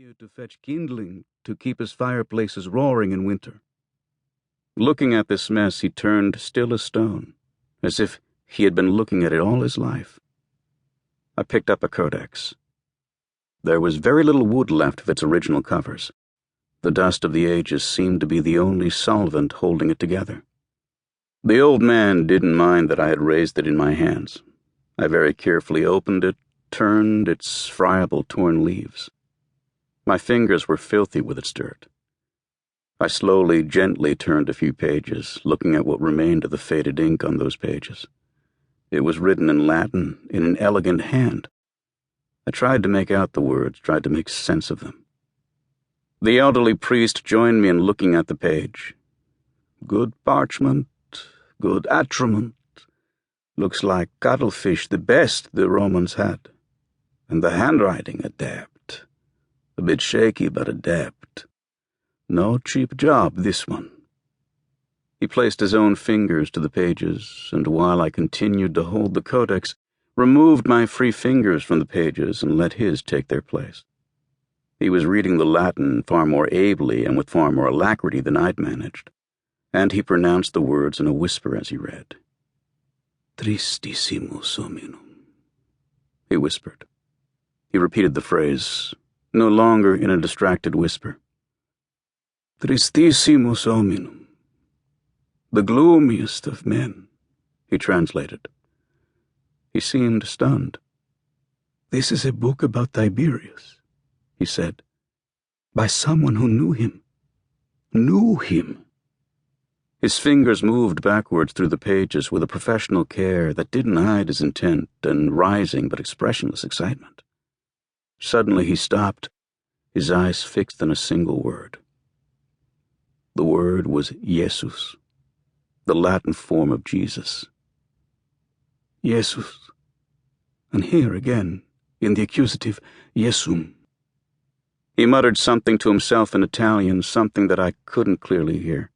here to fetch kindling to keep his fireplaces roaring in winter. Looking at this mess, he turned still as stone, as if he had been looking at it all his life. I picked up a codex. There was very little wood left of its original covers. The dust of the ages seemed to be the only solvent holding it together. The old man didn't mind that I had raised it in my hands. I very carefully opened it, turned its friable torn leaves. My fingers were filthy with its dirt. I slowly, gently turned a few pages, looking at what remained of the faded ink on those pages. It was written in Latin, in an elegant hand. I tried to make out the words, tried to make sense of them. The elderly priest joined me in looking at the page. Good parchment, good atrament. Looks like cuttlefish, the best the Romans had. And the handwriting adept. A bit shaky, but adept. No cheap job, this one. He placed his own fingers to the pages, and while I continued to hold the codex, removed my free fingers from the pages and let his take their place. He was reading the Latin far more ably and with far more alacrity than I'd managed, and he pronounced the words in a whisper as he read. Tristissimus hominum, he whispered. He repeated the phrase, no longer in a distracted whisper. Tristissimus hominum, the gloomiest of men, he translated. He seemed stunned. This is a book about Tiberius, he said, by someone who knew him. Knew him. His fingers moved backwards through the pages with a professional care that didn't hide his intent and rising but expressionless excitement. Suddenly he stopped, his eyes fixed on a single word. The word was Jesus, the Latin form of Jesus. Jesus. And here again, in the accusative, Jesum. He muttered something to himself in Italian, something that I couldn't clearly hear.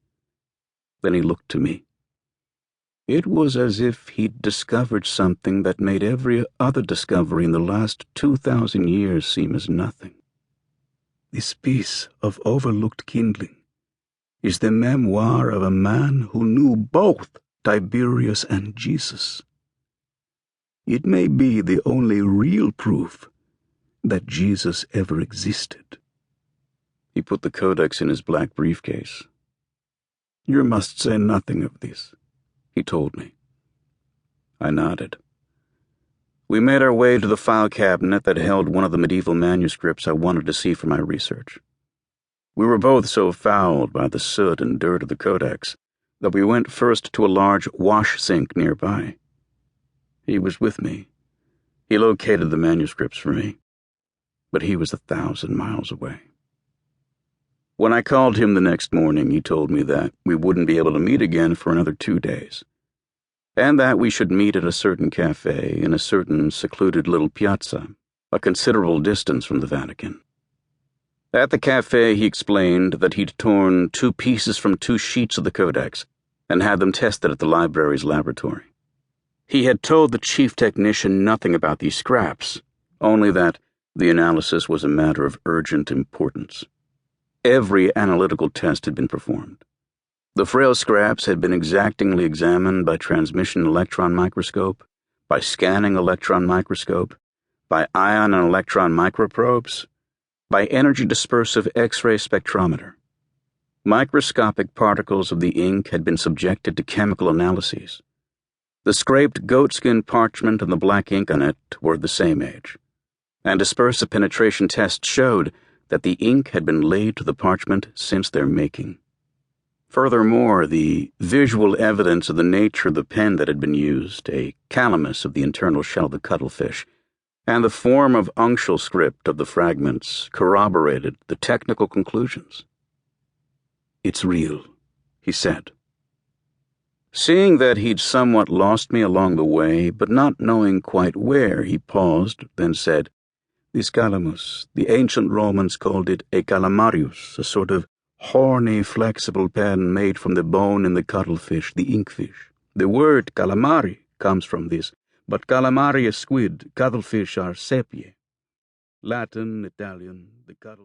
Then he looked to me. It was as if he'd discovered something that made every other discovery in the last 2,000 years seem as nothing. This piece of overlooked kindling is the memoir of a man who knew both Tiberius and Jesus. It may be the only real proof that Jesus ever existed. He put the codex in his black briefcase. You must say nothing of this, he told me. I nodded. We made our way to the file cabinet that held one of the medieval manuscripts I wanted to see for my research. We were both so fouled by the soot and dirt of the codex that we went first to a large wash sink nearby. He was with me. He located the manuscripts for me. But he was 1,000 miles away. When I called him the next morning, he told me that we wouldn't be able to meet again for another 2 days, and that we should meet at a certain cafe in a certain secluded little piazza, a considerable distance from the Vatican. At the cafe, he explained that he'd torn 2 pieces from 2 sheets of the codex and had them tested at the library's laboratory. He had told the chief technician nothing about these scraps, only that the analysis was a matter of urgent importance. Every analytical test had been performed. The frail scraps had been exactingly examined by transmission electron microscope, by scanning electron microscope, by ion and electron microprobes, by energy dispersive X-ray spectrometer. Microscopic particles of the ink had been subjected to chemical analyses. The scraped goatskin parchment and the black ink on it were the same age, and dispersive penetration tests showed that the ink had been laid to the parchment since their making. Furthermore, the visual evidence of the nature of the pen that had been used, a calamus of the internal shell of the cuttlefish, and the form of uncial script of the fragments corroborated the technical conclusions. It's real, he said. Seeing that he'd somewhat lost me along the way, but not knowing quite where, he paused, then said, This calamus, the ancient Romans called it a calamarius, a sort of horny, flexible pen made from the bone in the cuttlefish, the inkfish. The word calamari comes from this, but calamari is squid, cuttlefish are sepie. Latin, Italian, the cuttle.